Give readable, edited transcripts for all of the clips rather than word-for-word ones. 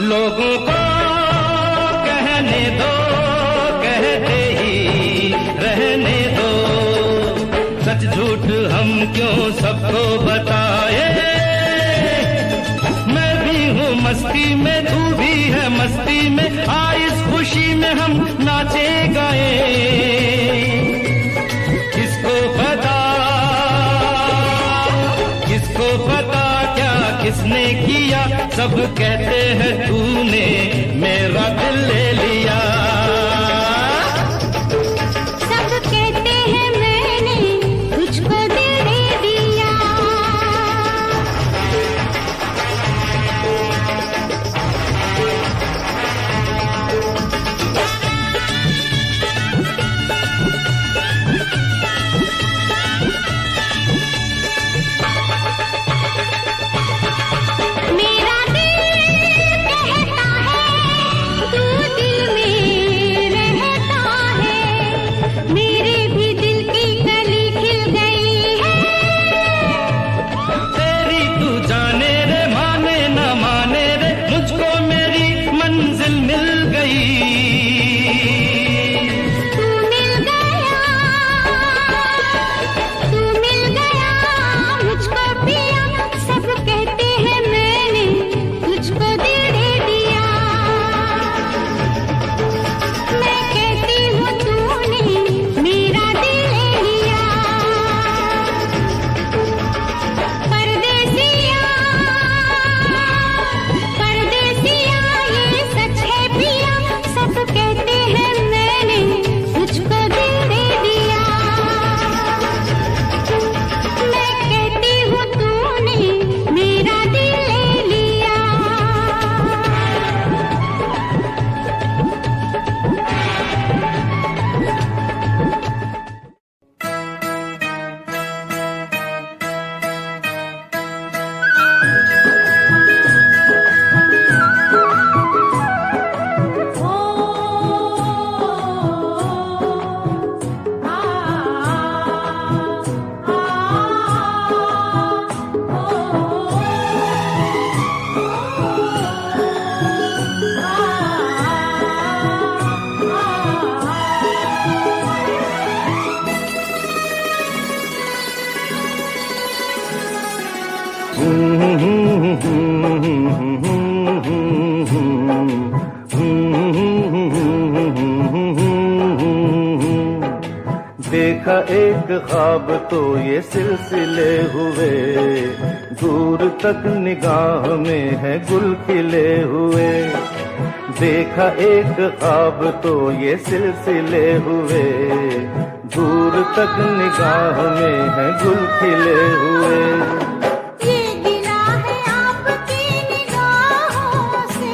लोगों को कहने दो, कहते ही रहने दो, सच झूठ हम क्यों सबको बताए। मैं भी हूँ मस्ती में, तू भी है मस्ती में, आ इस खुशी में हम नाचे गाए। किसको पता, किसको पता क्या किसने किया, सब कहते हैं तूने मेरा दिल ले लिया। सब कहते हैं मैंने तुझको दिल दे दिया। मेरा दिल कहता है तू देखा एक ख्वाब तो ये सिलसिले हुए, दूर तक निगाह में है गुल खिले हुए। देखा एक ख्वाब तो ये सिलसिले हुए, दूर तक निगाह में है गुल खिले हुए। ये गिला है आपकी निगाहों से,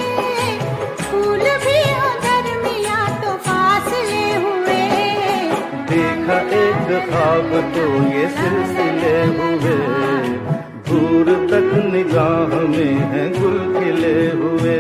फूल भी हो दरमिया तो फासले हुए। देखा एक ख्वाब तो ये सिलसिले हुए, दूर तक निगाह में है गुल खिले हुए।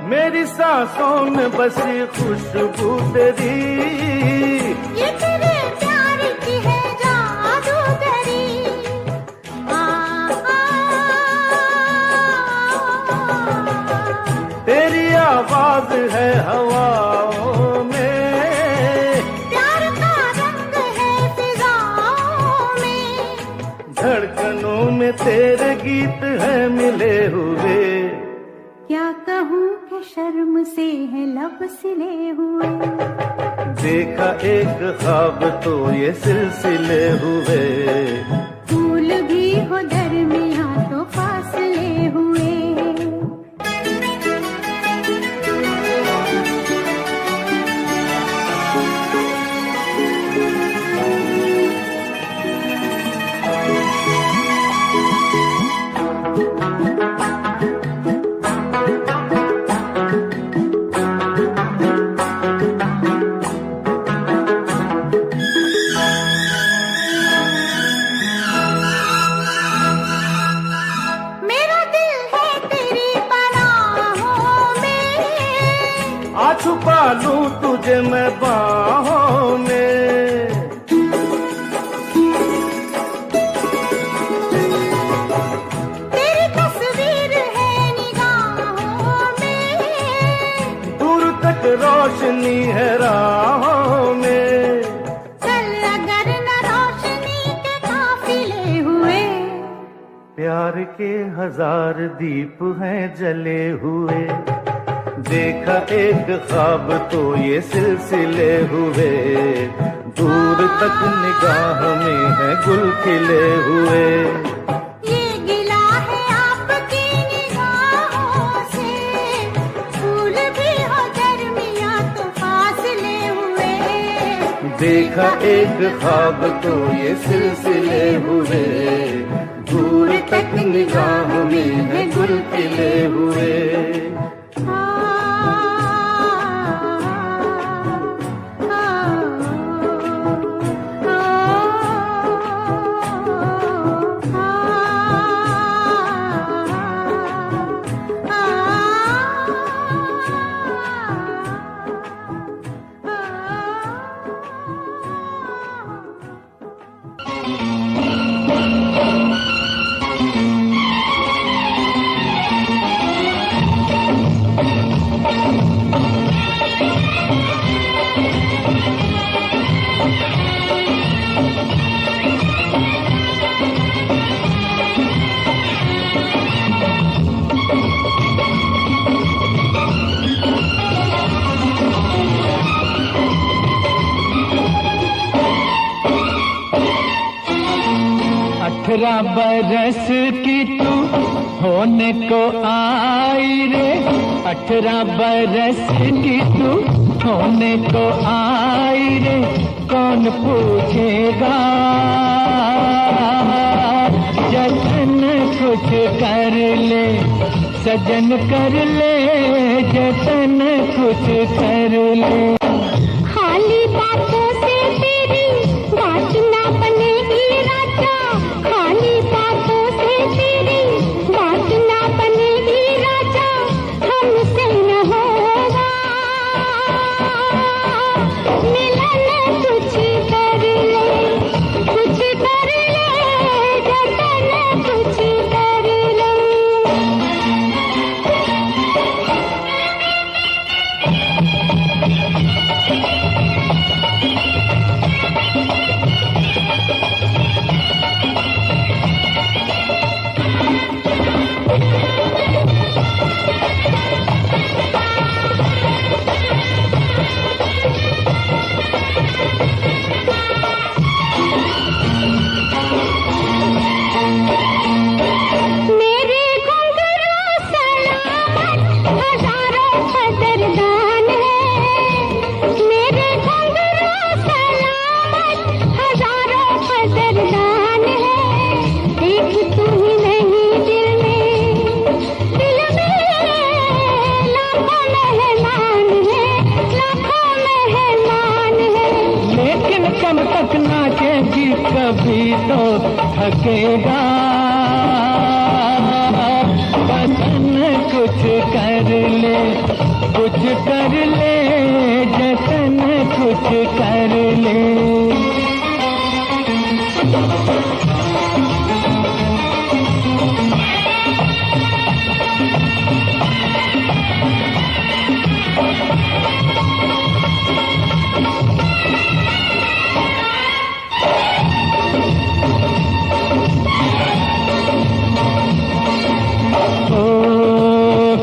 मेरी सांसों में बसी खुशबू तेरी, ये तेरे प्यार की है जादूगरी। तेरी आवाज है हवाओं में, प्यार का रंग है फिजाओं में। धड़कनों में तेरे गीत है मिले हुए। क्या कहूँ कि शर्म से है लब सिले हुए। देखा एक ख्वाब तो ये सिलसिले हुए, फूल भी हो दरमिया तो फासले हुए। छुपा लूं तुझे मैं बाहों में। तेरी तस्वीर है निगाहों में, दूर तक रोशनी है राहों में। चल अगर न रोशनी के काफिले हुए। प्यार के 1000 दीप हैं जले हुए। देखा एक ख्वाब तो ये सिलसिले हुए, दूर तक निगाह में है गुल खिले हुए। ये गिला है आपकी निगाहों से, फूल भी हो दरमिया तो फासले हुए। देखा एक ख्वाब तो ये सिलसिले हुए, दूर तक निगाह में है गुल खिले हुए। अठारह बरस की तू होने को आई रे, 18 बरस की तू होने को आई रे। कौन पूछेगा जतन कुछ कर ले, सजन कर ले जतन कुछ कर ले। खाली बातों से तेरी बात ना बनेगी राजा, खाली बातों से तेरी बात शाम तक नाचेगी कभी तो थकेगा। बसन कुछ कर ले, कुछ कर ले, जतन कुछ कर ले।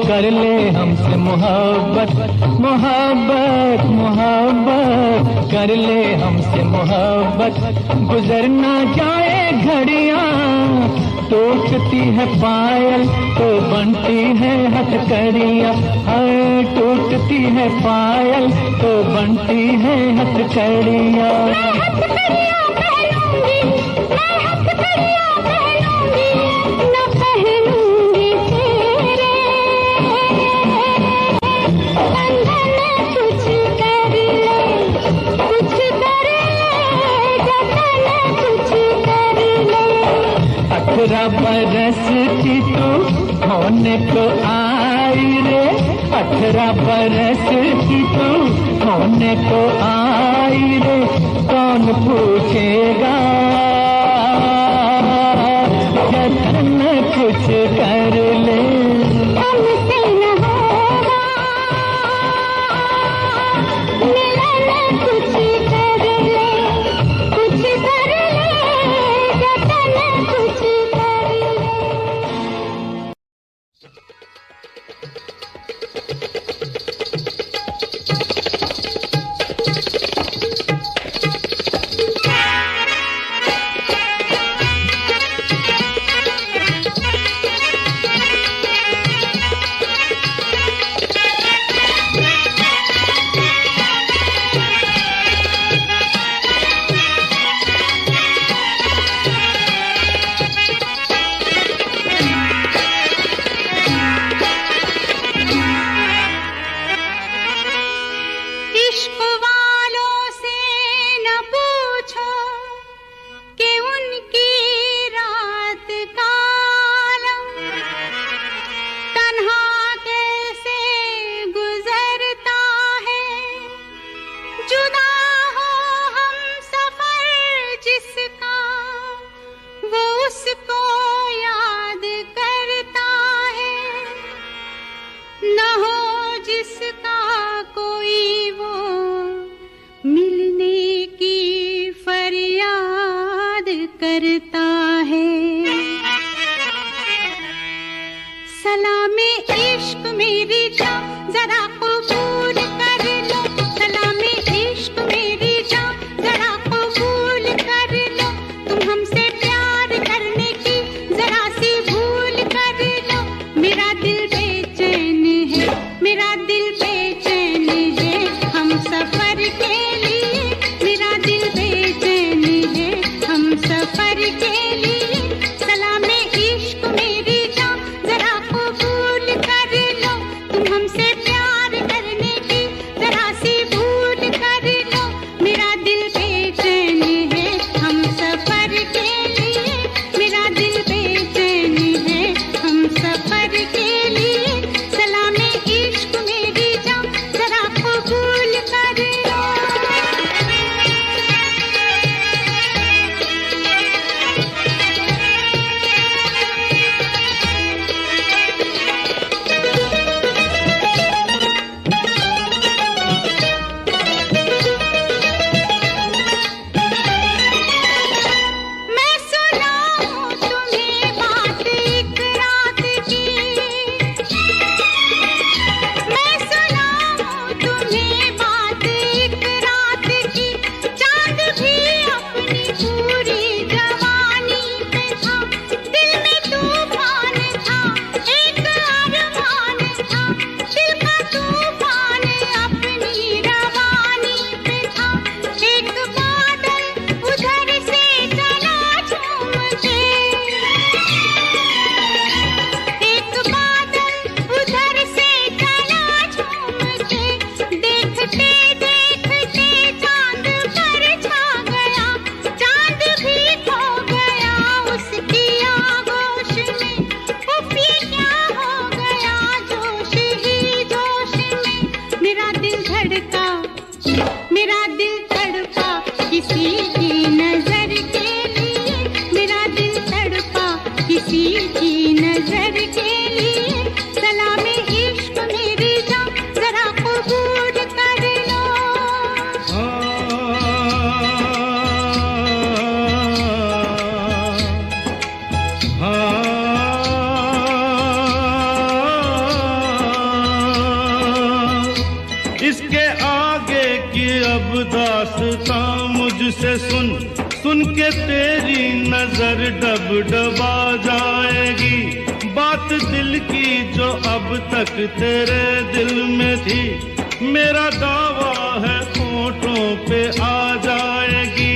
कर ले हमसे मोहब्बत, मोहब्बत, मोहब्बत, कर ले हमसे मोहब्बत। गुजर ना जाए घड़ियां, टूटती है पायल तो बनती है हथकड़ियां। हाय टूटती है पायल तो बनती है हथकड़ियां। अठारह बरस की तू होने को आई रे, 18 बरस की तू होने को आई रे। कौन पूछेगा जतन कुछ कर ले। हमसे न होगा मिलन, कुछ कर ले, कुछ कर ले, जतन कुछ कर ले। करता है सलामे इश्क मेरी जान जरा कबूल कर लो, सलामे इश्क मेरी जान जरा कबूल कर लो। तुम हमसे प्यार करने की जरा सी भूल कर लो। मेरा दिल बेचैन है, मेरा दिल बेचैन है हम सफर के लिए। मेरा दिल बेचैन है हम सफर के मुझसे सुन, सुन के तेरी नजर डब डबा जाएगी। बात दिल की जो अब तक तेरे दिल में थी, मेरा दावा है होठों पे आ जाएगी।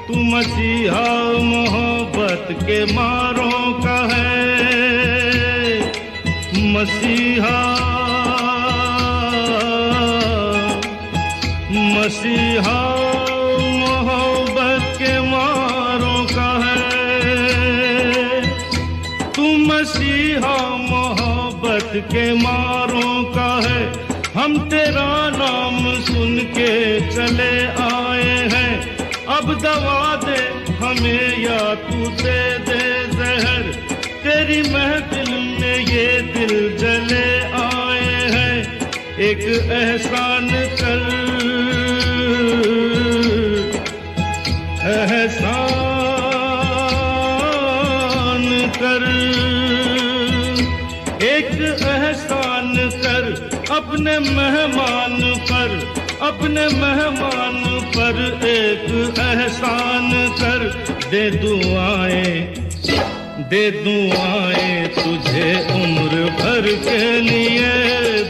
तू मसीहा मोहब्बत के मारों का है, मसीहा मसीहा मोहब्बत के मारों का है। तू मसीहा मोहब्बत के मारों का है। हम तेरा नाम सुन के चले आए हैं। अब दवा दे हमें या तू दे दे जहर। तेरी महफिल में ये दिल जले आए हैं। एक एहसान कर, एहसान कर, एक एहसान कर अपने मेहमान पर, अपने मेहमान पर एक एहसान कर। दे दुआएं, दे दुआएं तुझे उम्र भर के लिए,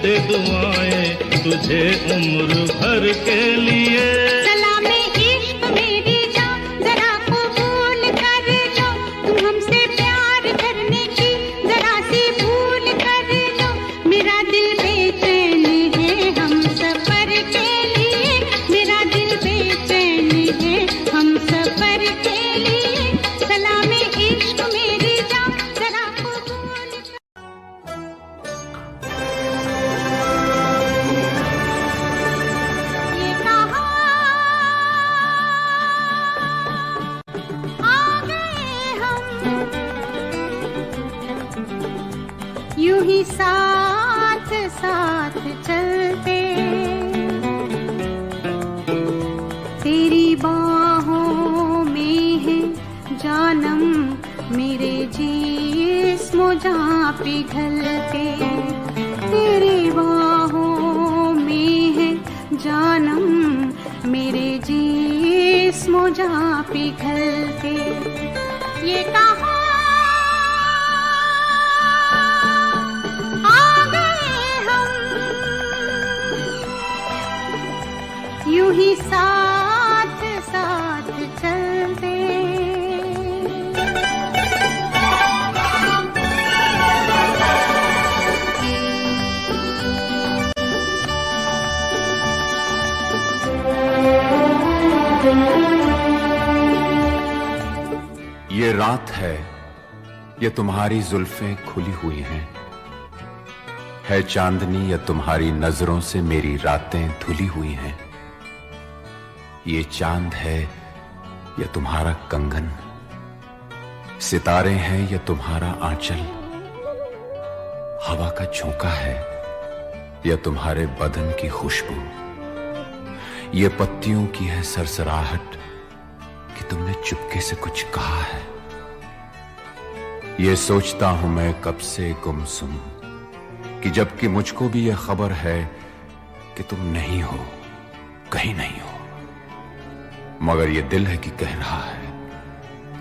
दे दुआएं तुझे उम्र भर के लिए। सलामे इश्क मेरी जान जरा कबूल कर लो, तुम हमसे प्यार करने की जरा सी भूल कर लो। मेरा दिल बेचैन है हम सफर के लिए, मेरा दिल बेचैन है हम सफर के लिए। सलामे इश्क मेरी जान जरा कबूल कर। ये कहाँ आ गए हम, यूं ही साथ साथ चलते, तेरी बाहों में है जानम मेरे जिस्मो जहाँ पिघलते। तेरी बाहों में है जानम मेरे जिस्मो जहाँ पिघलते। ये कहाँ आ गए हम, यूं ही साथ साथ चलते। ये रात है, ये तुम्हारी जुल्फें खुली हुई हैं। है चांदनी या तुम्हारी नजरों से मेरी रातें धुली हुई हैं। ये चांद है या तुम्हारा कंगन, सितारे हैं या तुम्हारा आंचल, हवा का झोंका है या तुम्हारे बदन की खुशबू। ये पत्तियों की है सरसराहट कि तुमने चुपके से कुछ कहा है। ये सोचता हूं मैं कब से गुमसुम कि जबकि मुझको भी यह खबर है कि तुम नहीं हो, कहीं नहीं हो, मगर ये दिल है कि कह रहा है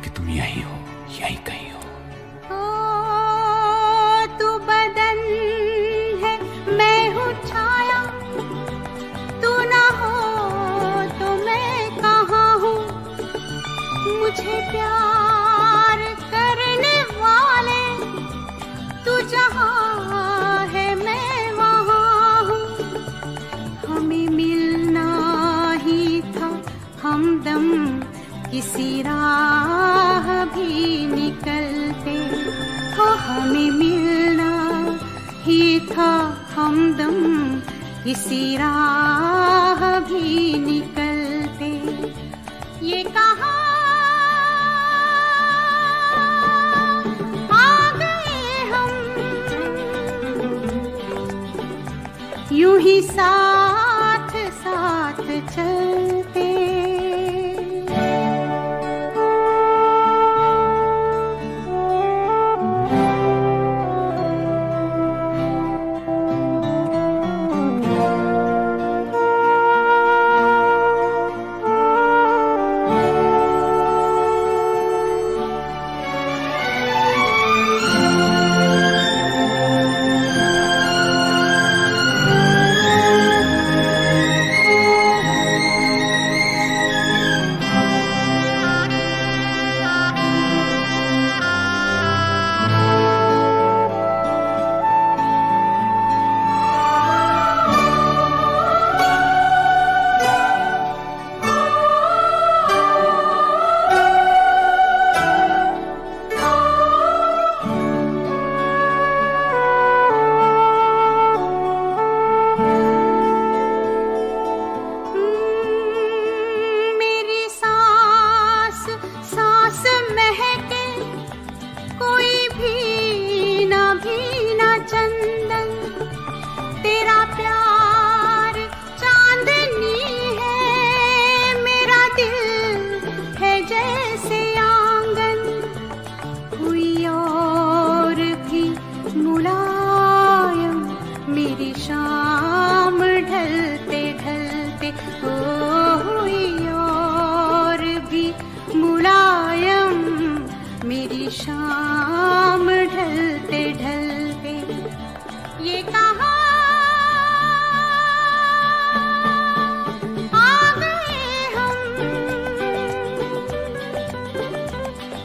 कि तुम यहीं हो, यहीं कहीं हो। तू बदन है मैं हूँ छाया, तू ना हो तो मैं कहाँ हूँ। मुझे प्यार करने वाले तू जहाँ है मैं वहाँ हूँ। हमें मिलना ही था हमदम किसी राह भी निकलते, हो हमें मिलना ही था हमदम किसी राह भी निकलते। ये कहाँ आ गए हम, यूं ही साथ साथ चलते।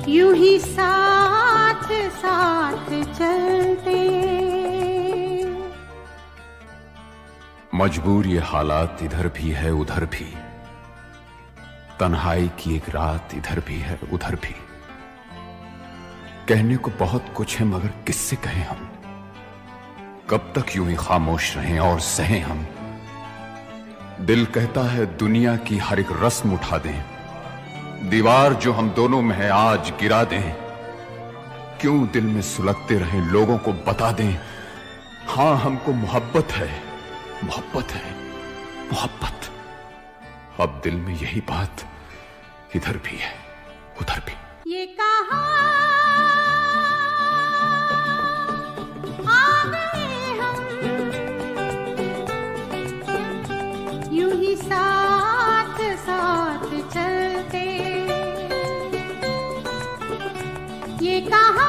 यूं ही साथ साथ चलते। मजबूर ये हालात इधर भी है उधर भी, तन्हाई की एक रात इधर भी है उधर भी। कहने को बहुत कुछ है मगर किससे कहें हम, कब तक यूं ही खामोश रहें और सहें हम। दिल कहता है दुनिया की हर एक रस्म उठा दें, दीवार जो हम दोनों में है आज गिरा दें। क्यों दिल में सुलगते रहें, लोगों को बता दें हां हमको मोहब्बत है, मोहब्बत है, मोहब्बत। अब दिल में यही बात इधर भी है उधर भी। ये कहां आ गए हम, यूं ही साथ साथ चलते। ये कहां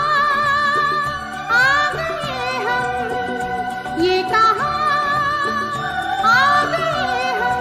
आ गए हम, ये कहां आ गए हम।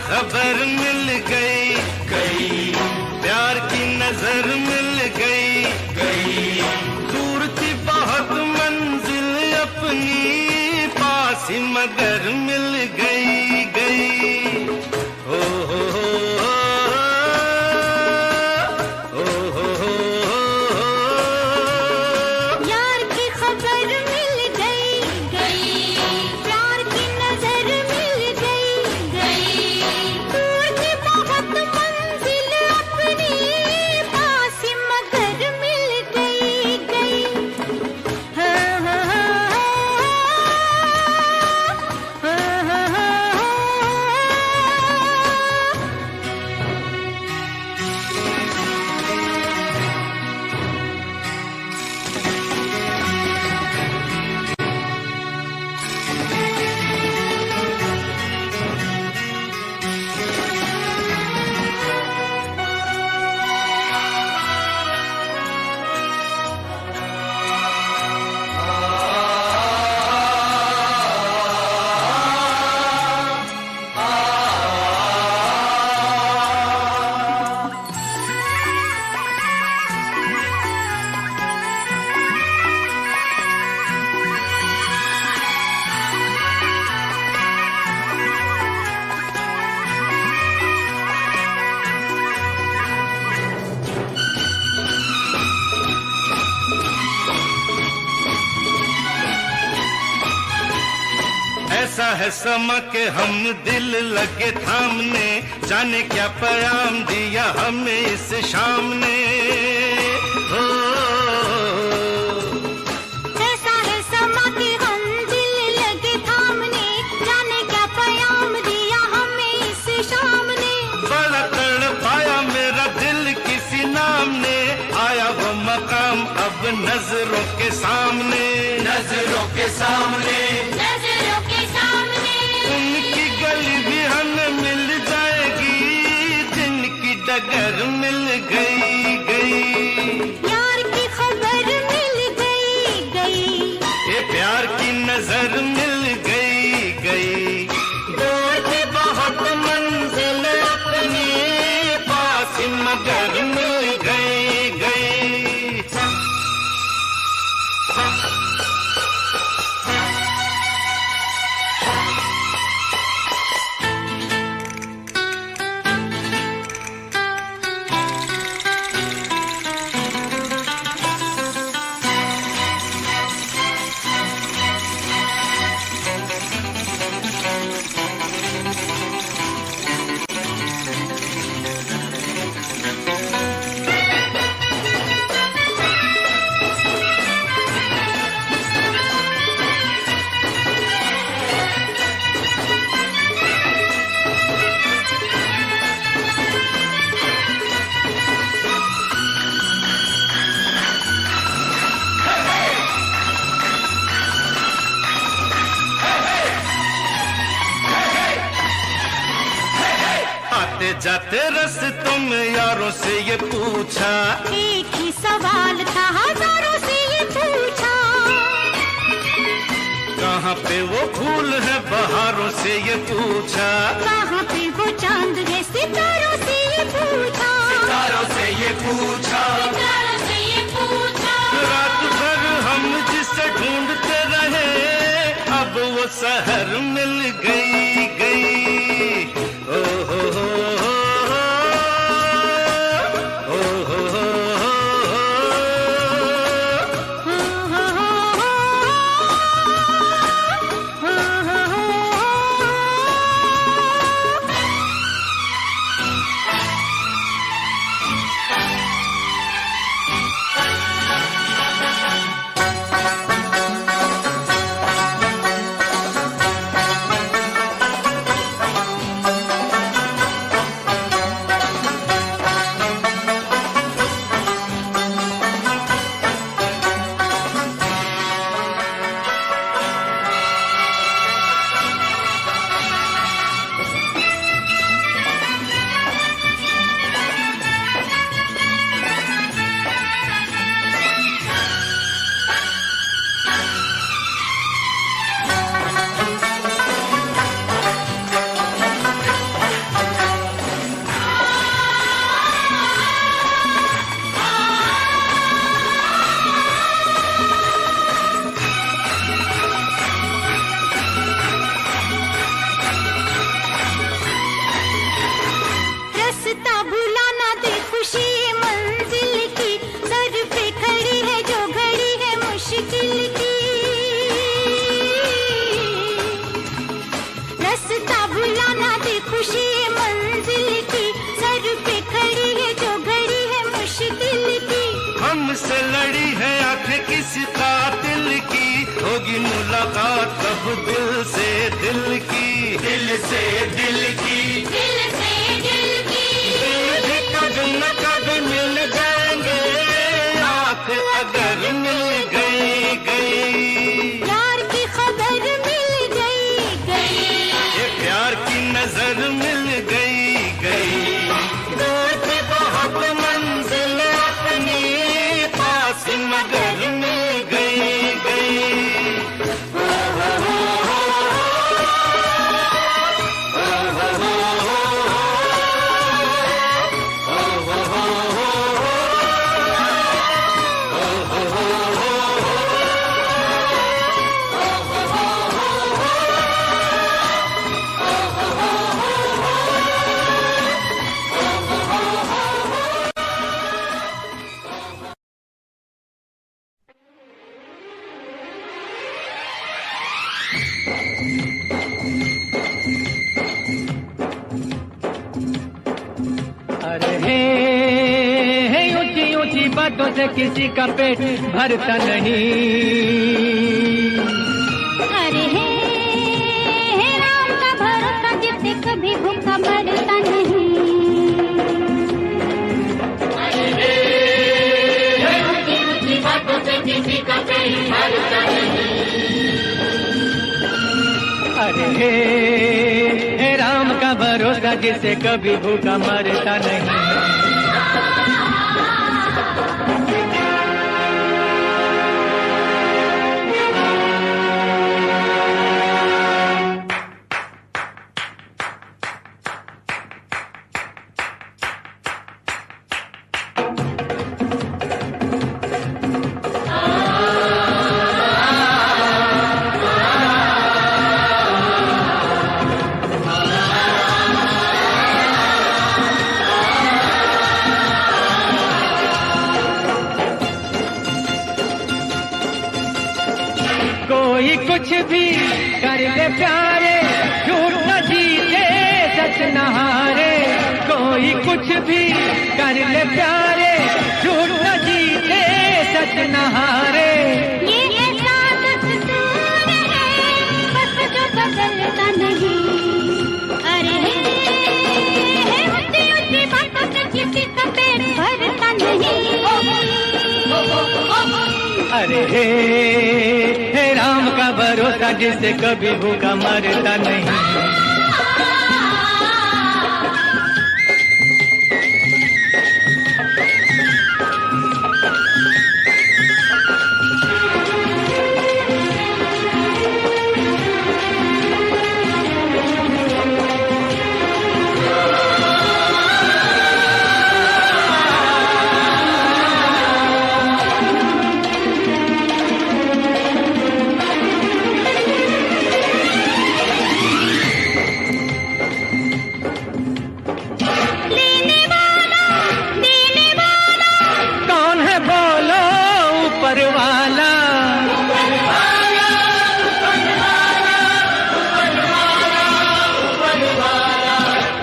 खबर मिल गई प्यार की नजर मिल गई दूर थी बहुत मंजिल अपनी पास ही मगर मिल गई हो यार की खबर मिल गई प्यार की नजर मिल गई दूर की बहुत मंजिल अपनी पास ही मगर मिल गई ऐसा है समा के हम दिल लगे थामने, जाने क्या पैगाम दिया हमें इस शाम ने। हो ऐसा है समा के हम दिल लगे थामने, जाने क्या पैगाम दिया हमें इस शाम ने। बड़ा तड़पाया मेरा दिल किसी नाम ने, आया वो मकाम अब नजरों के सामने, नजरों के सामने, नजरों के सामने। उनकी गली भी हमें मिल जाएगी, जिनकी डगर मिल गई गई। यार की खबर मिल गई गई, ये प्यार की नजर मिल गई गई। दूर थी बहुत मंजिल अपनी, पास मगर मिल गई गई। जाते रस्तों में यारों से ये पूछा, एक ही सवाल था हजारों से ये पूछा। कहाँ पे वो फूल है बहारों से ये पूछा, कहाँ पे वो चांद है सितारों से ये पूछा, सितारों से ये पूछा। सितारों से ये पूछा। रात भर हम जिसे ढूंढते रहे, अब वो शहर मिल गई गई। ओ हो हमसे लड़ी है आंखें किसी कातिल की, होगी मुलाकात कब दिल से दिल की, दिल से दिल की, दिल से दिल की। दिल भी कब न कब मिल जाएंगे, आंख अगर मिल गई गई। प्यार की खबर मिल गई गई, ये प्यार की नजर मिल गई गई। दूर थी बहुत मंजिल अपनी, पास मगर मिल गई गई। से किसी का पेट भरता नहीं। अरे हे राम का भरोसा जिससे कभी भूखा मरता नहीं। ऊंची बातों से किसी का पेट भरता नहीं। अरे हे राम का भरोसा जिससे कभी भूखा मरता नहीं। कोई कुछ भी कर ले प्यारे, झूठ न जीते सच न हारे। कोई कुछ भी कर ले प्यारे, झूठ न जीते सच न हारे। ये ऐसा दस्तूर है बस जो बदलता नहीं। अरे हे ऊंची ऊंची बातों से किसी का पेट भरता नहीं। अरे हे राम का भरोसा जिससे कभी भूखा मरता नहीं।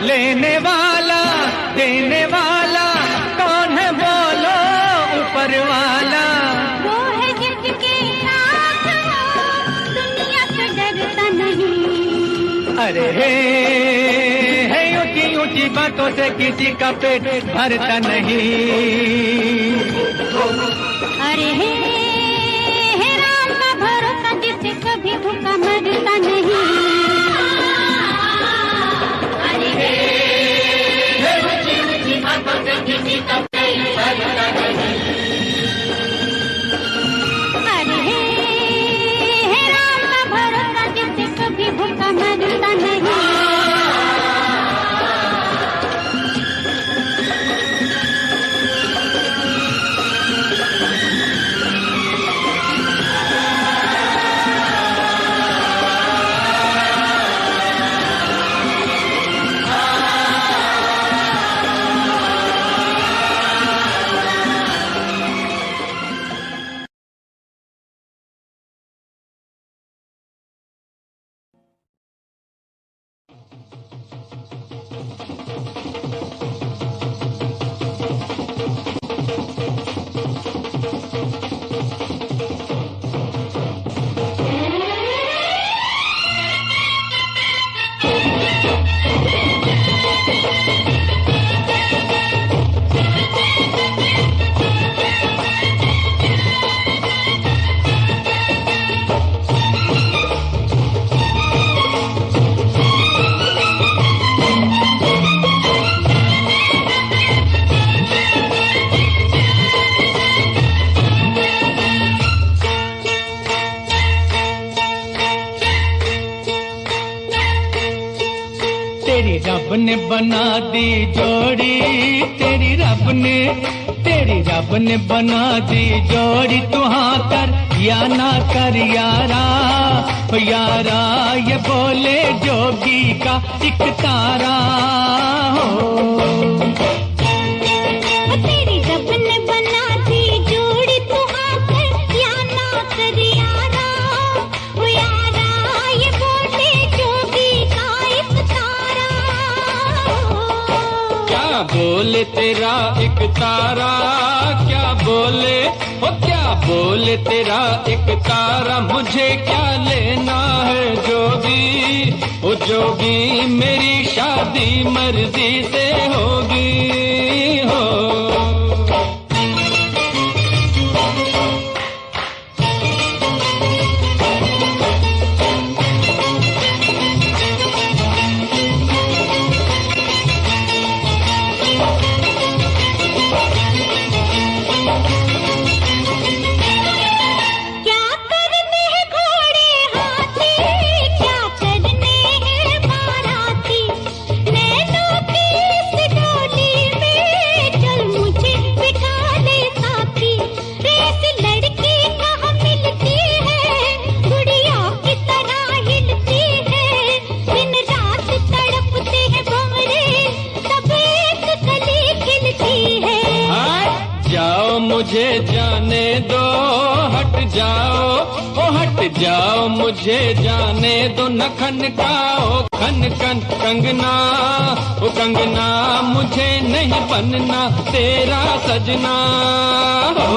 लेने वाला देने वाला कौन है बोलो ऊपर वाला। वो है जिसके साथ हो दुनिया से डरता नहीं। अरे हे ऊंची ऊंची बातों से किसी का पेट भरता नहीं। अरे हे राम का भरोसा जिससे कभी भूखा मरता नहीं। किसी का पेट भरता नहीं। अरे हे राम का भरोसा जिससे कभी भूखा मरता नहीं। तेरी रब ने बना दी जोड़ी, तेरी रब ने बना दी जोड़ी। तू हाँ कर या ना कर यारा, यारा ये बोले जोगी का एक तारा हो। तेरी रब ने बना दी जोड़ी, तू हाँ कर या ना कर यारा, यारा ये बोले जोगी का एक तारा। क्या बोले तेरा एक तारा, क्या बोले, ओ क्या बोले तेरा एक तारा, मुझे क्या लेना है जोगी, ओ जोगी मेरी शादी मर्जी से होगी हो। मुझे जाने दो, हट जाओ, ओ हट जाओ, मुझे जाने दो, न खनकाओ खन खन कंगना, ओ कंगना मुझे नहीं बनना तेरा सजना हो।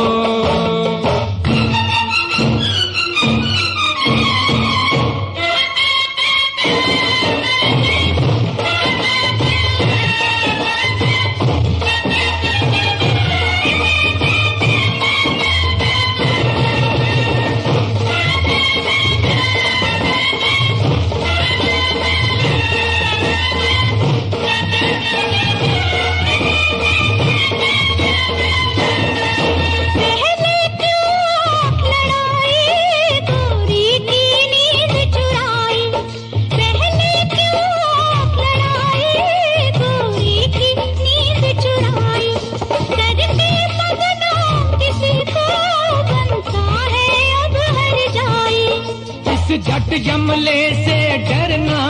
झट जमले से डरना,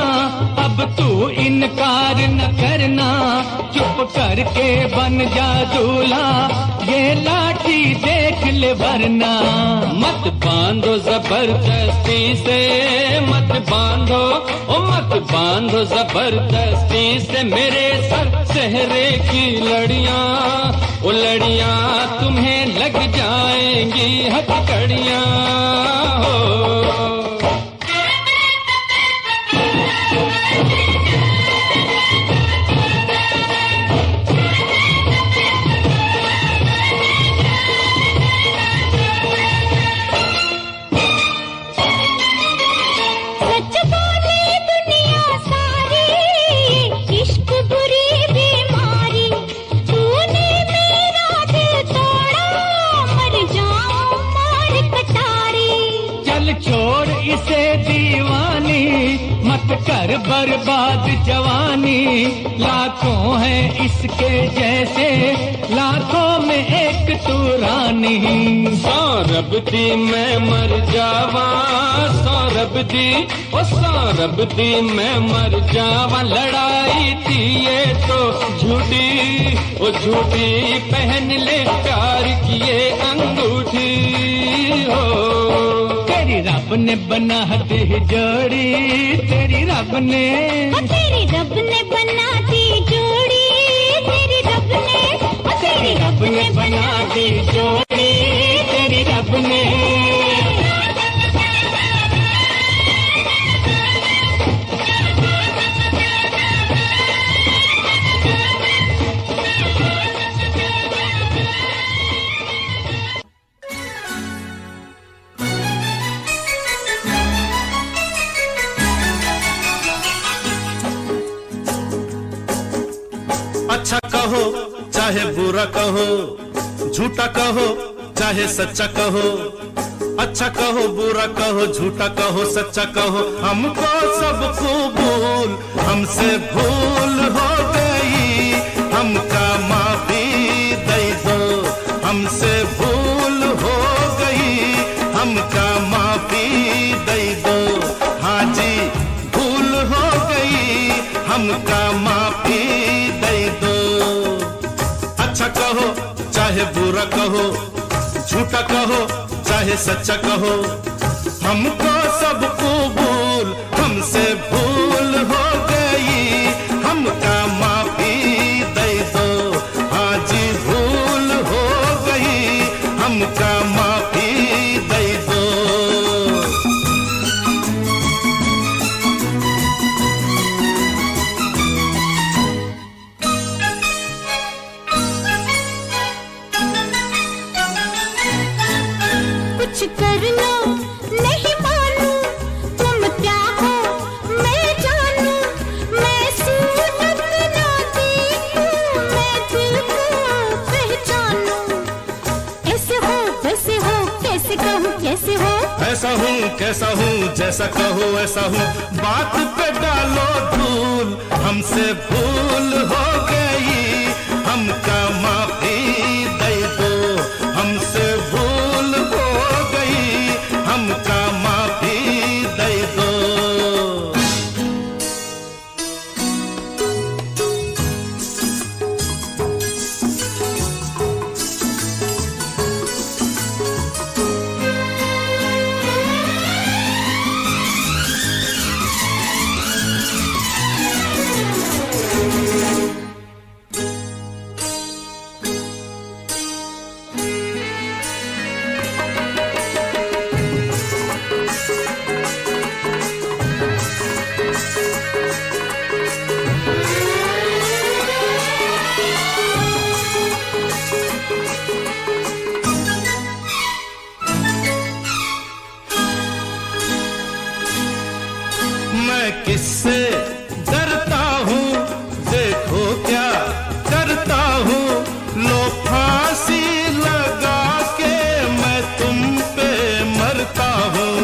अब तू इनकार न करना, चुप करके बन जा दूल्हा, ये लाठी देख ले वरना। मत बांधो जबरदस्ती से, मत बांधो, ओ मत बांधो जबरदस्ती से मेरे सर सहरे की लड़ियां, ओ लड़ियां तुम्हें लग जाएंगी हथकड़ियां हो। छोड़ इसे दीवानी, मत कर बर्बाद जवानी, लाखों हैं इसके जैसे, लाखों में एक तू रानी। सौरभ दी मैं मर जावा, सौरभ दी, ओ सौरभ दी मैं मर जावा, लड़ाई थी ये तो झूठी, ओ झूठी पहन ले प्यार की ये अंगूठी हो। तेरी रब ने बना दी जोड़ी, तेरी रब ने, तेरी रब ने बना दी जोड़ी, तेरी रब ने, तेरी रब ने बना दी जोड़ी, तेरी रब ने। अच्छा कहो चाहे बुरा कहो, झूठा कहो चाहे सच्चा कहो, अच्छा कहो बुरा कहो, झूठा कहो सच्चा कहो, हमको सब कबूल, हमसे भूल हो गई, हमका माफी दे दो, हमसे भूल हो गई, हमका माफी दे दो, हाँ जी भूल हो गई, हमका माफी दे दो। अच्छा कहो चाहे बुरा कहो, झूठा कहो चाहे सच्चा कहो, हमको सब कबूल, हमसे भूल हो गई, हमका माफी दे दो, हाँ जी भूल हो गई, कैसा हूँ जैसा कहो ऐसा हूँ, बात पे डालो धूल। हमसे भूल हो गई, हमका माफी दे दो। हमसे भूल हो गई, हमका माफी दे दो। मैं किससे डरता हूँ, देखो क्या करता हूँ। लो फांसी लगा के मैं तुम पे मरता हूँ।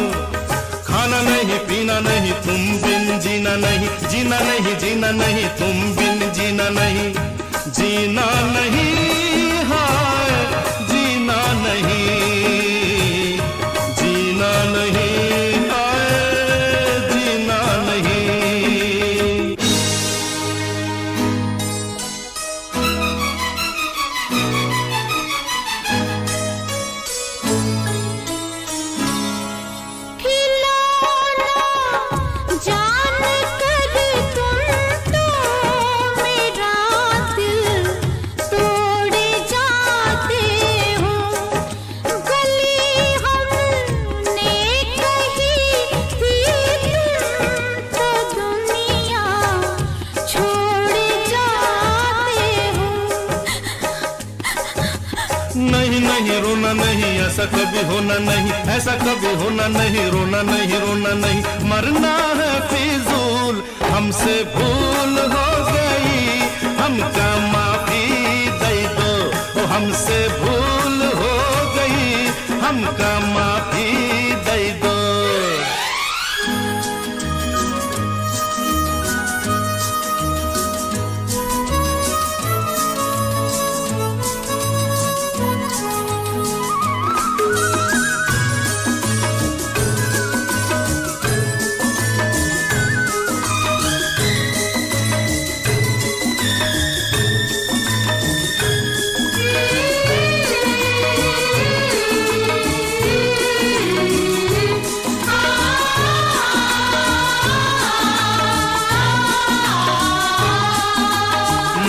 खाना नहीं पीना नहीं तुम बिन जीना नहीं, जीना नहीं जीना नहीं तुम बिन जीना नहीं, जीना नहीं हाय जीना नहीं, जीना नहीं नहीं नहीं रोना नहीं, ऐसा कभी होना नहीं, ऐसा कभी होना नहीं। रोना नहीं रोना नहीं, मरना है फिजूल। हमसे भूल हो गई, हमका माफी दे दो। ओ हमसे भूल हो गई, हमका माफी दे दो।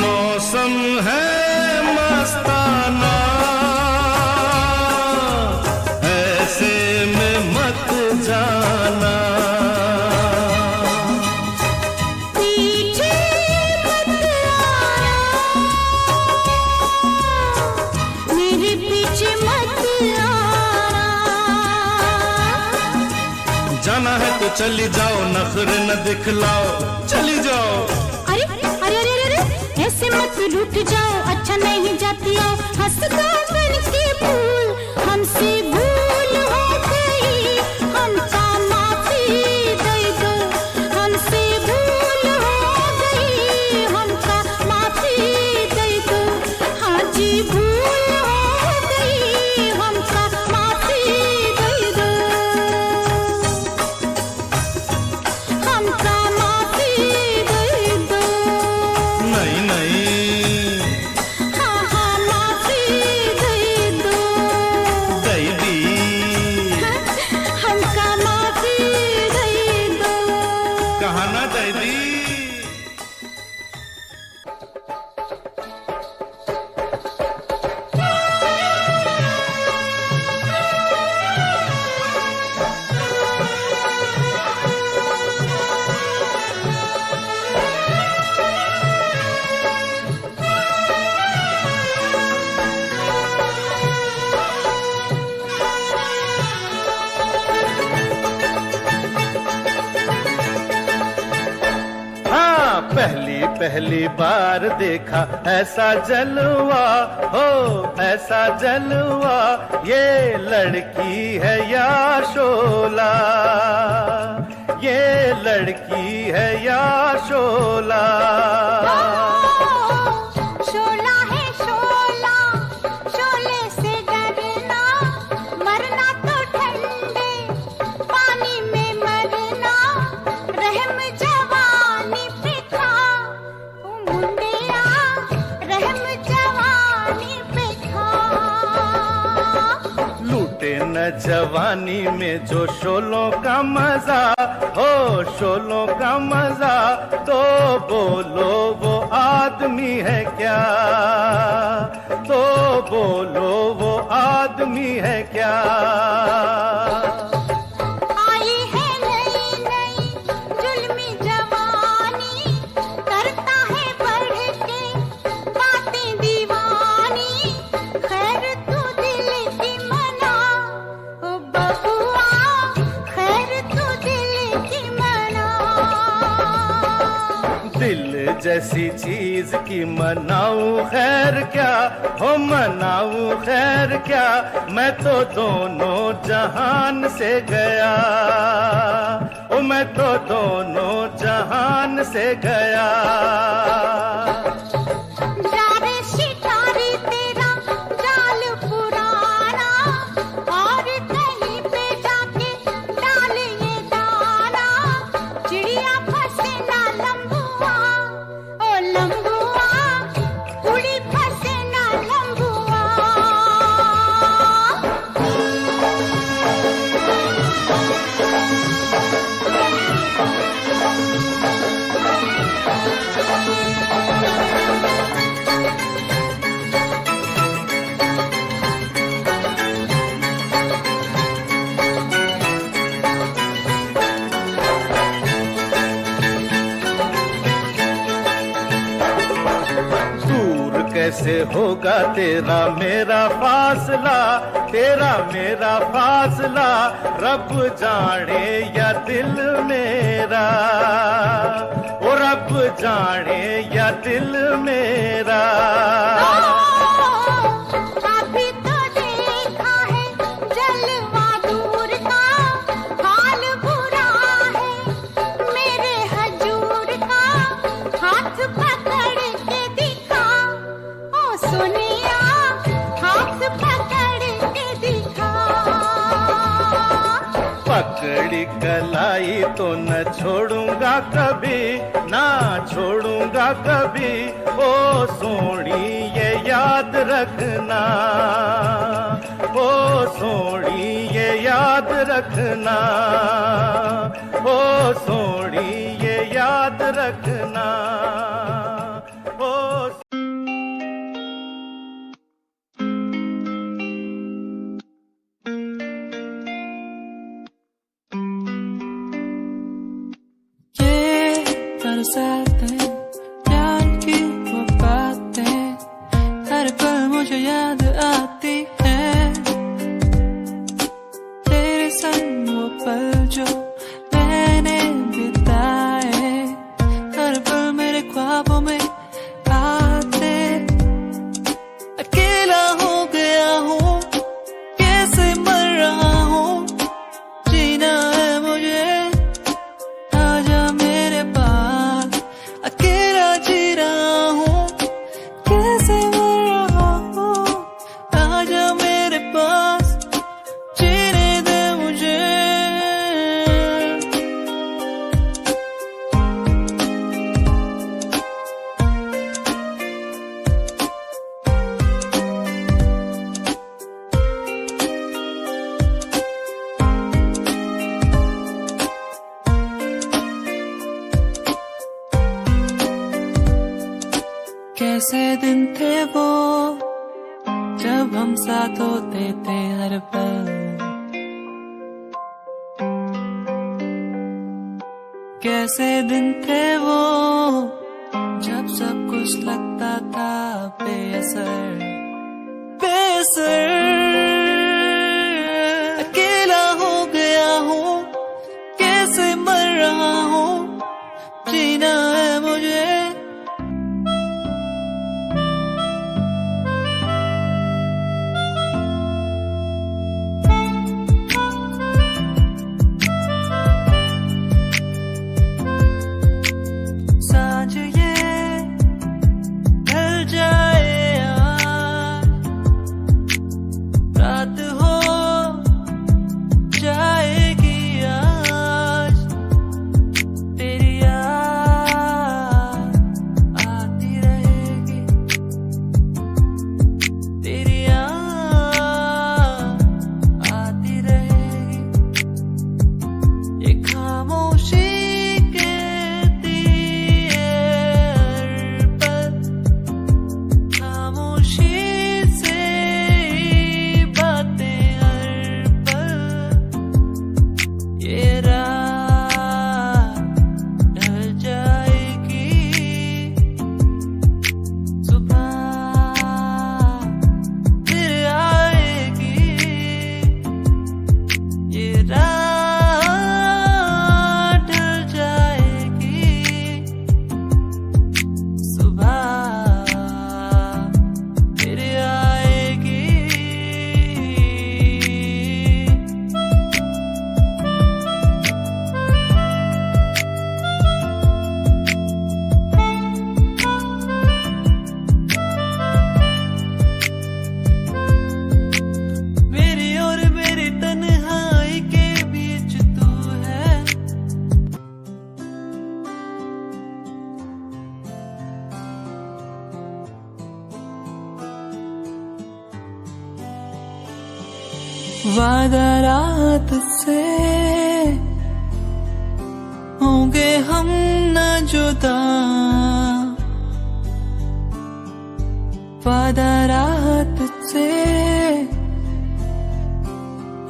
मौसम है मस्ताना, ऐसे में मत जाना। पीछे मत आना, मेरे पीछे मत आना। जाना है तो चली जाओ, नखरे न दिखलाओ, चली जाओ। अरे अरे अरे अरे, ऐसे मत रुक जाओ, अच्छा नहीं जाती आओ। हंसता बन के फूल, हमसे भूल हो गई, हमका माफी दे दो। हमसे भूल हो गई, हमका माफी दे दो। हाँ जी भूल हो गई, हमका माफी दे दो। हमका माफी दे दो। नहीं नहीं, हाँ हाँ माफी दे दो। दे दी। हमका माफी दे दो। कहा ना दे दी। पहली पहली बार देखा ऐसा जलवा, हो ऐसा जलवा, ये लड़की है या शोला, ये लड़की है या शोला। शोला है शोला, शोले से डरना, मरना तो ठंडे पानी में मरना, रहम जवानी पे खा ओ मुंडिया, रहम जवानी पे खा। लूटे न जवानी में जो शोलों का मजा, हो शोलों का मजा, तो बोलो वो आदमी है क्या, तो बोलो वो आदमी है क्या। आई है नई नई जुल्मी जवानी, करता है बढ़ के बातें दीवानी, खैर तू दिल की मना ओ बबुआ, खैर तू दिल की मना। दिल जैसी चीज की मनाऊं खैर क्या, हो मनाऊं खैर क्या, मैं तो दोनों जहान से गया, ओ मैं तो दोनों जहान से गया। जा रे शिकारी तेरा जाल पुराना, और कहीं पे जाके डाल ये दाना, चिड़िया फंसे ना लंबुआ ओ लंबुआ, कुड़ी फंसे ना लंबुआ। दूर कैसे होगा तेरा मेरा फासला, तेरा मेरा फासला, रब जाने या दिल मेरा, ओ रब जाने या दिल मेरा। अभी तो देखा है जलवा दूर का, हाल बुरा है मेरे हजूर का, हाथ पकड़ के दिखा ओ सोनिया, हाथ पकड़ के दिखा। पकड़ी कलाई तो न छोड़ूंगा कभी, ना छोड़ूंगा कभी, ओ सोनी ये याद रखना, ओ सोनी ये याद रखना, ओ सोनी ये याद रखना, ओ बरसाते प्यार की वो बातें, हर पल मुझे याद आती है, तेरे संग वो पल जो मैंने बिताए, हर पल मेरे ख्वाबों में आते। अकेला हो गया हूँ, कैसे मर रहा हूँ, जीना है मुझे, आजा मेरे पास, अकेला जी रहा हूँ, कैसे मर रहा हूँ, आजा मेरे पास, जीने दे मुझे। कैसे दिन थे वो जब हम साथ होते थे हर पल, कैसे दिन थे वो जब सब कुछ लगता था बेअसर बेअसर। अकेला हो गया हूँ, कैसे मर रहा हूँ, जीना है मुझे, वादा रात से होंगे हम न जुदा, वादा रात से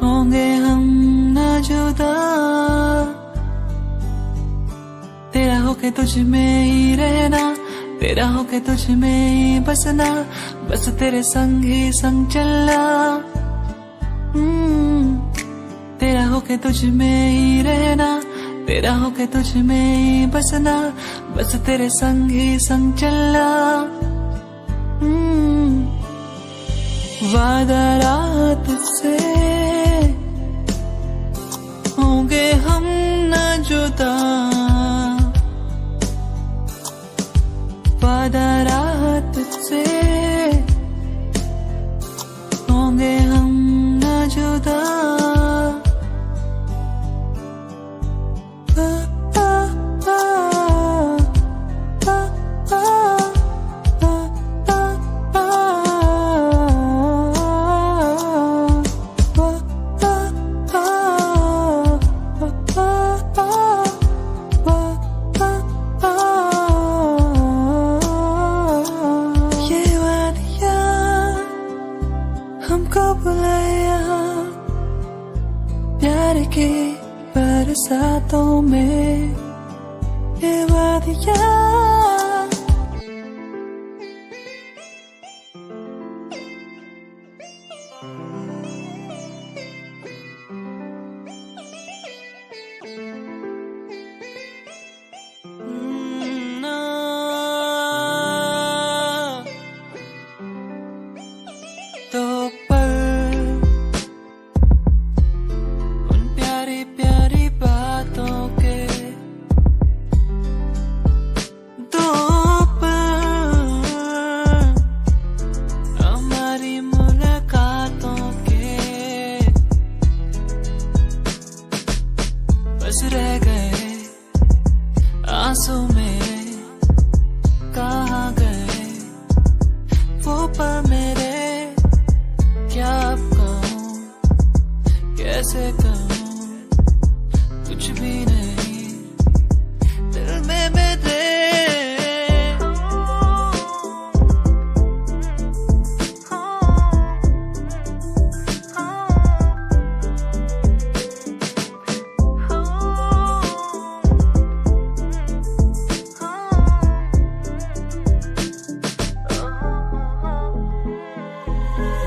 होंगे हम न जुदा। तेरा होके तुझ में ही रहना, तेरा होके तुझ में ही बसना, बस तेरे संग ही संग चलना। तेरा होके तुझ में ही रहना, तेरा होके तुझ में ही बसना, बस तेरे संग ही संग चलना। वादा रात से होंगे हम न जुदा, वादा रात से होंगे हम न जुदा। हमको बुलाया प्यार के बरसातों में, ये वादियाँ तो पर उन प्यारी प्यारी बातों के दो पर हमारी मुलाकातों के बस रह गए आंसू में, कहाँ गए वो पल मेरे, क्या अब कहूँ कैसे कहूँ, कुछ भी नहीं दिल में मेरे।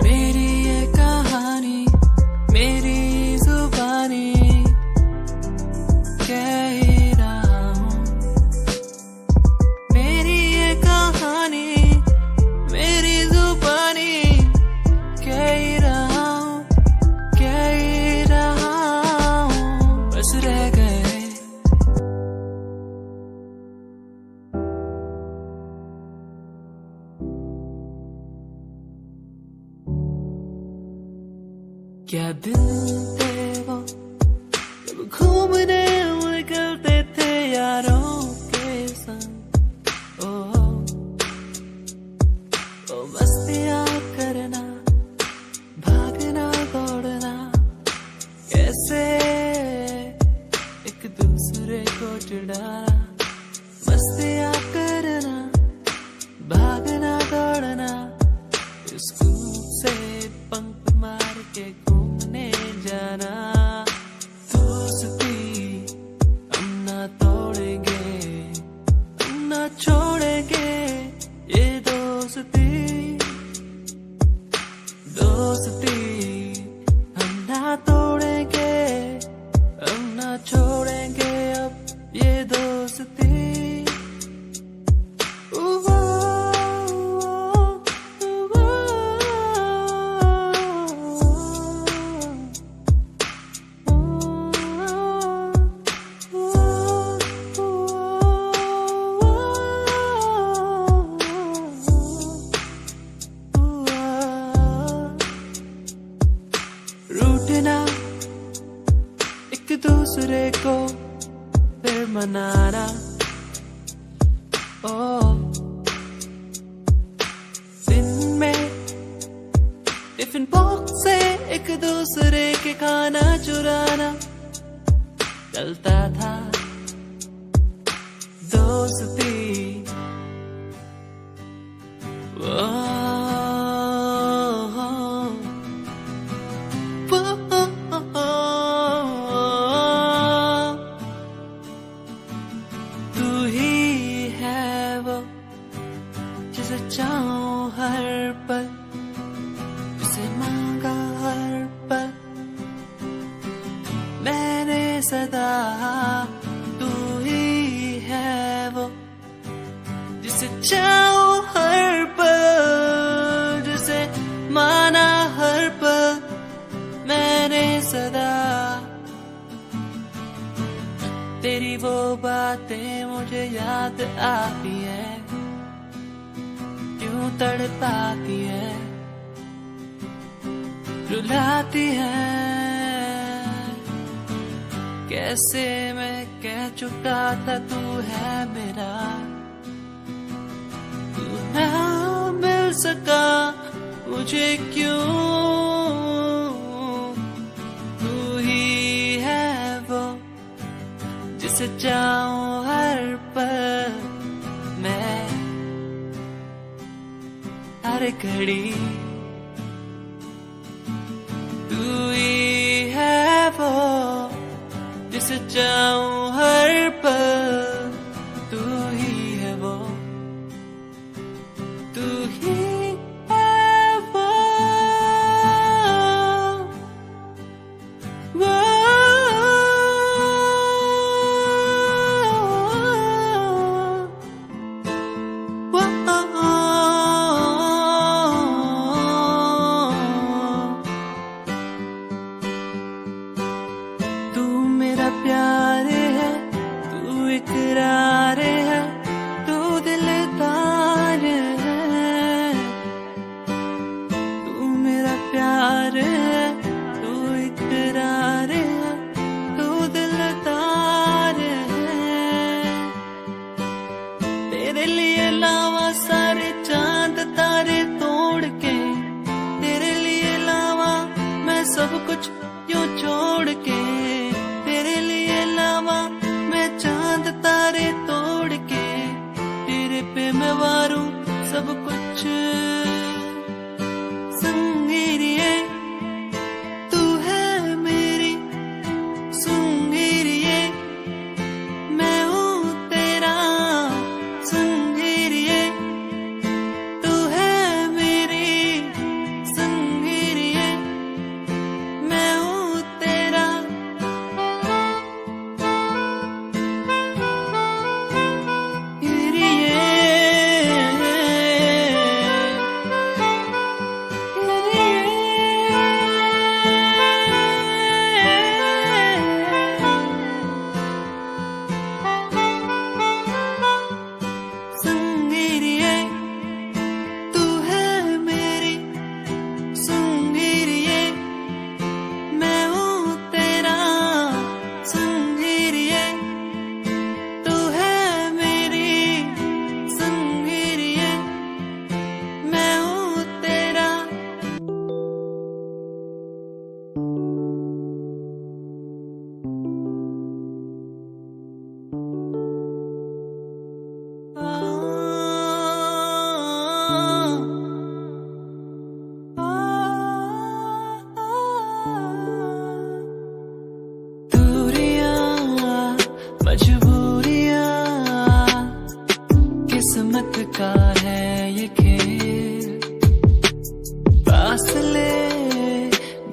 मेरी ये कहानी, मेरी जुबानी कह ही रहा हूँ। मेरी ये कहानी, मेरी जुबानी कह ही रहा हूँ, कह ही रहा हूँ, बस रह गए क्या दिन थे वो जब घूमने निकलते थे यारों के संग। ओ मस्तियाँ करना, भागना दौड़ना, कैसे एक दूसरे को चिढ़ाना। मस्तियाँ करना, भागना दौड़ना, स्कूल से पंख मार के घूमने जाना। दोस्ती हम ना तोड़ेंगे, हम ना छोड़ेंगे ये दोस्ती, दोस्ती हम ना तोड़ेंगे, हम ना छोड़ेंगे अब ये दोस्ती। रूठना एक दूसरे को फिर मनाना। दिन में टिफिन बॉक्स से एक दूसरे के खाना चुराना चलता था दोस्ती। तू ही है वो जिसे चाहूं हर पल, जिसे मांगा हर पल मैंने सदा। तू ही है वो जिसे चाहूं हर पल, जिसे माना हर पल मैंने सदा। तेरी वो बातें मुझे याद आती है, क्यों तड़पाती है, रुलाती है। कैसे मैं कह चुका था तू है मेरा, तू ना मिल सका मुझे क्यों। तू ही है वो जिसे चाहूं हर पल मैं, हर घड़ी। तू ही है वो जिसे चाहूं हर पल, तू ही है वो, तू ही है वो, वो। तू मेरा प्यार है, तू इकरार है, तू दिलदार है। तू मेरा प्यार है, तू इकरार है, तू दिलदार है। तेरे लिए लावा सारे चांद तारे तोड़ के, तेरे लिए लावा मैं सब कुछ यूं छोड़ के। तेरे लिए लावा मैं चांद तारे तोड़ के, तेरे पे मैं वारूं सब कुछ। संगीरिये तू है मेरी, संगीरिये मैं हूँ तेरा। संगीरिये तू है मेरी, संगीरिये मैं हूँ तेरा। संगीरिये तू है मेरी, संगीरिये मैं हूँ तेरा। संगीरिये तू है मेरी, संगीरिये मैं हूँ तेरा। दूरियां मजबूरियां किस्मत का है ये खेल, फासले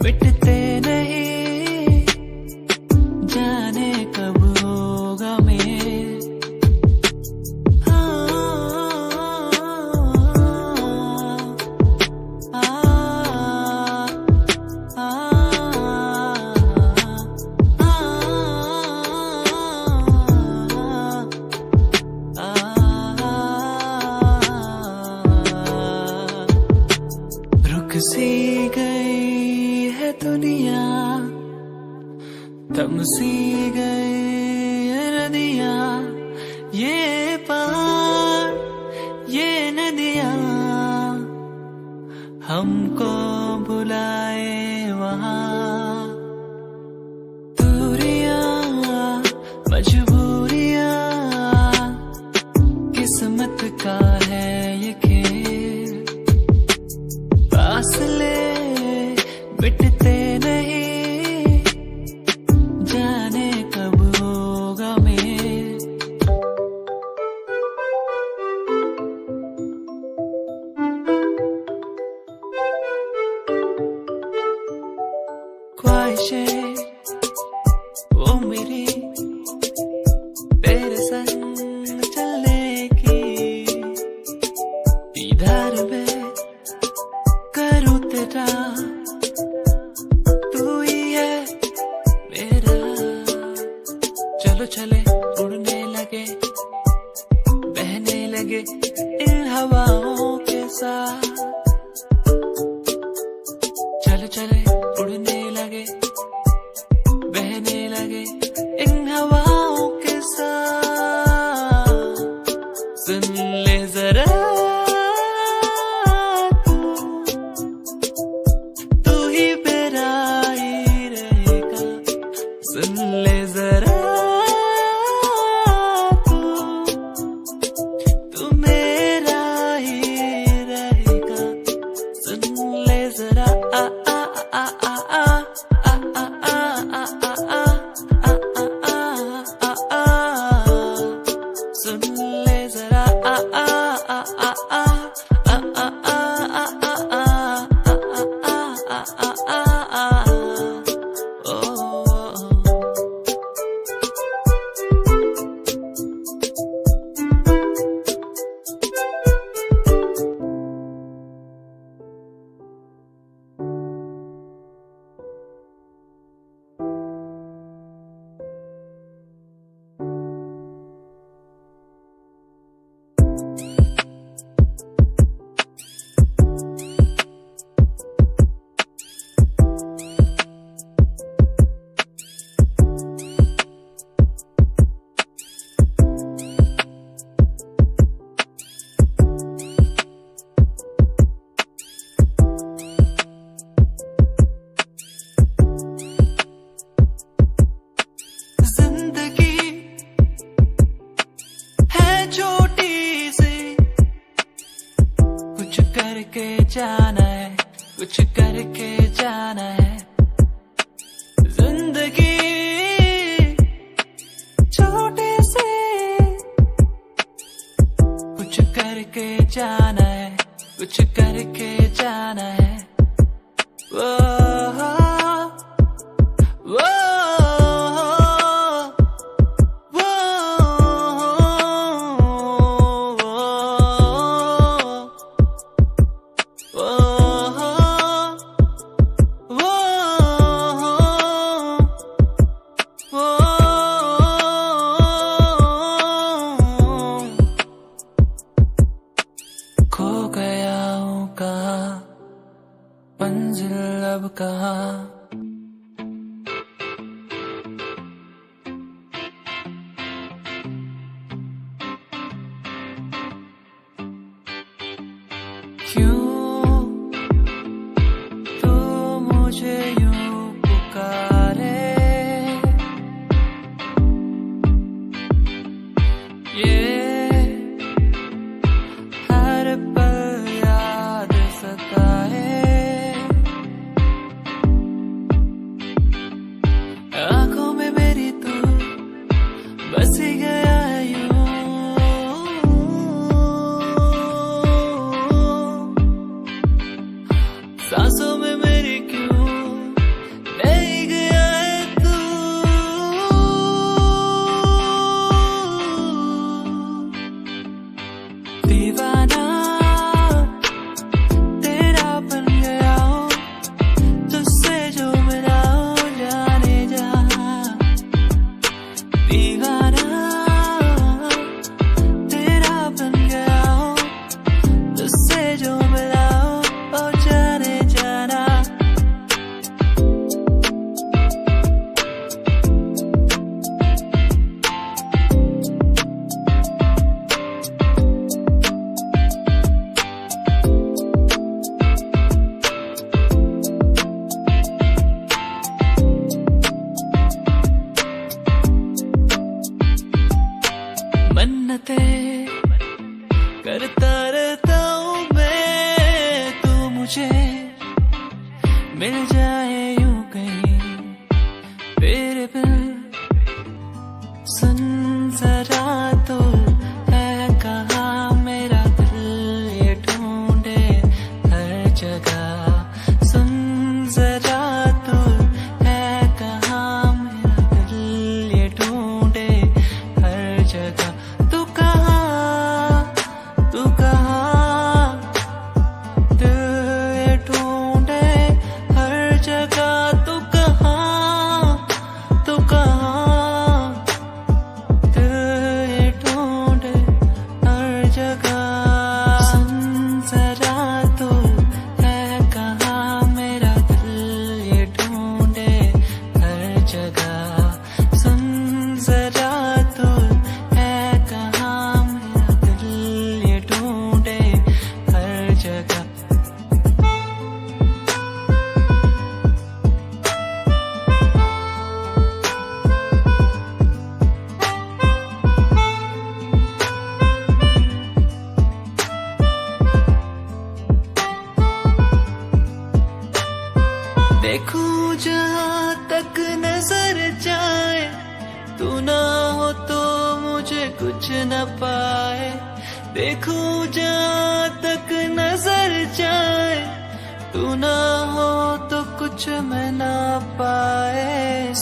मिटते नहीं, जाने कब होगा मेल। रुक सी गई है दुनिया, थम सी गई है नदियाँ, ये पहाड़ ये नदियाँ हमको भुला चले उड़ने लगे बहने लगे इन हवाओं के साथ चले चले उड़ने लगे बहने लगे इन हवाओं के साथ सुन ले जरा तू ही मेरा ही रहेगा सुन ले जरा तू मेरा ही रहेगा सुन ले जरा आ आ आ आ आ जाना है कुछ करके जाना है जिंदगी छोटे से कुछ करके जाना है कुछ करके जाना है वो मंजिल अब कहाँ क्यों तू मुझे यूं पुकारे ये हर पल याद सताए आंखों में मेरी तू बस गया यूं सांसों में मेरी क्यों नहीं गया है तू दीवाना तेरा बन गया हूँ तुझसे जो मिला हूँ जाने जा दीवाना तेरा बन गया हूँ तुझसे जो मिला हूँ ओ जाने जाना मन्नते करता रहता हूँ मैं तू मुझे मिल जाए यूं कहीं तेरे बिन सुन जरा तो है कहाँ मेरा दिल ये ढूंढे हर जगह सुन जरा तो है कहाँ मेरा दिल ये ढूंढे हर जगह तू कहाँ दिल ये ढूंढे हर जगह तू कहाँ मुझे कुछ न पाए, देखूं जहाँ तक नजर जाए, तू ना हो तो कुछ मैं ना पाए।